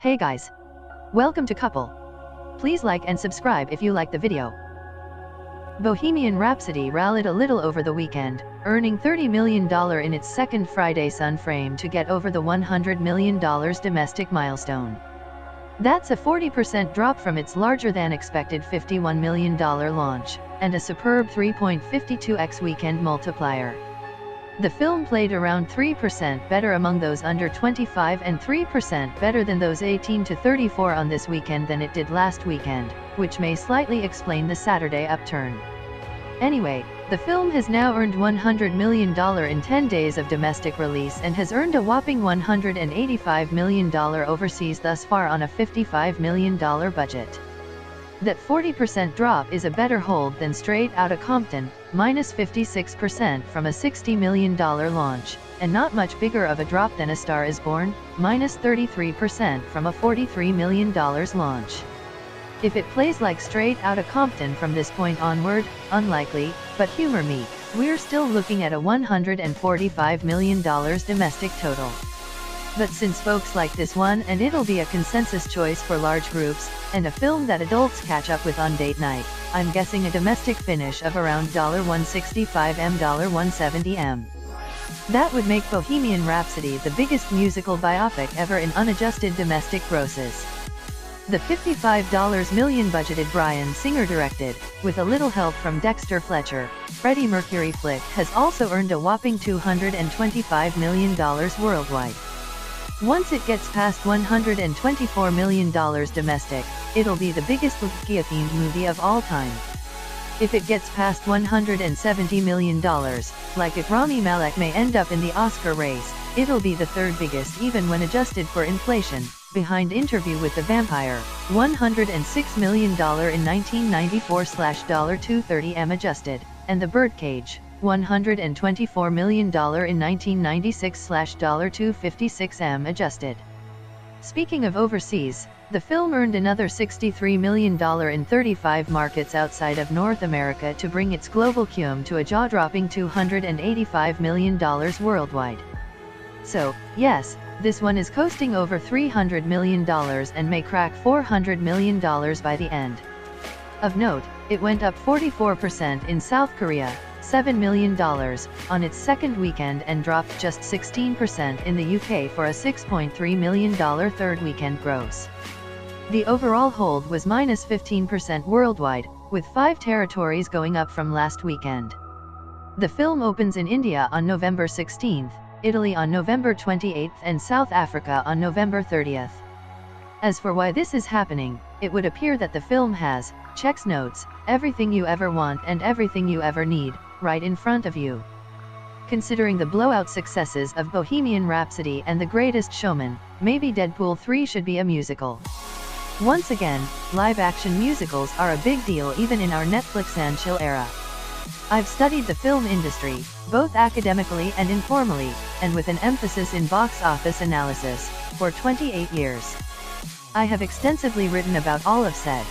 Hey guys! Welcome to Couple. Please like and subscribe if you like the video. Bohemian Rhapsody rallied a little over the weekend, earning $30 million in its second Friday Sun frame to get over the $100 million domestic milestone. That's a 40% drop from its larger-than-expected $51 million launch, and a superb 3.52x weekend multiplier. The film played around 3% better among those under 25 and 3% better than those 18 to 34 on this weekend than it did last weekend, which may slightly explain the Saturday upturn. Anyway, the film has now earned $100 million in 10 days of domestic release and has earned a whopping $185 million overseas thus far on a $55 million budget. That 40% drop is a better hold than Straight Outta Compton, minus 56% from a $60 million launch, and not much bigger of a drop than A Star Is Born, minus 33% from a $43 million launch. If it plays like Straight Outta Compton from this point onward, unlikely, but humor me, we're still looking at a $145 million domestic total. But since folks like this one and it'll be a consensus choice for large groups, and a film that adults catch up with on date night, I'm guessing a domestic finish of around $165m, $170m. That would make Bohemian Rhapsody the biggest musical biopic ever in unadjusted domestic grosses. The $55 million budgeted Bryan Singer directed, with a little help from Dexter Fletcher, Freddie Mercury flick has also earned a whopping $225 million worldwide. Once it gets past $124 million domestic, it'll be the biggest Lugia-themed movie of all time. If it gets past $170 million, like if Rami Malek may end up in the Oscar race, it'll be the third biggest even when adjusted for inflation, behind Interview with the Vampire, $106 million in 1994/$230m adjusted, and The Birdcage, $124 million in 1996/$256m adjusted. Speaking of overseas, the film earned another $63 million in 35 markets outside of North America to bring its global Cume to a jaw-dropping $285 million worldwide. So, yes, this one is coasting over $300 million and may crack $400 million by the end. Of note, it went up 44% in South Korea, $7 million, on its second weekend and dropped just 16% in the UK for a $6.3 million third weekend gross. The overall hold was minus 15% worldwide, with 5 territories going up from last weekend. The film opens in India on November 16th, Italy on November 28th and South Africa on November 30th. As for why this is happening, it would appear that the film has, checks notes, everything you ever want and everything you ever need, right in front of you. Considering the blowout successes of Bohemian Rhapsody and The Greatest Showman, maybe Deadpool 3 should be a musical. Once again, live-action musicals are a big deal even in our Netflix and chill era. I've studied the film industry, both academically and informally, and with an emphasis in box office analysis, for 28 years. I have extensively written about all of said.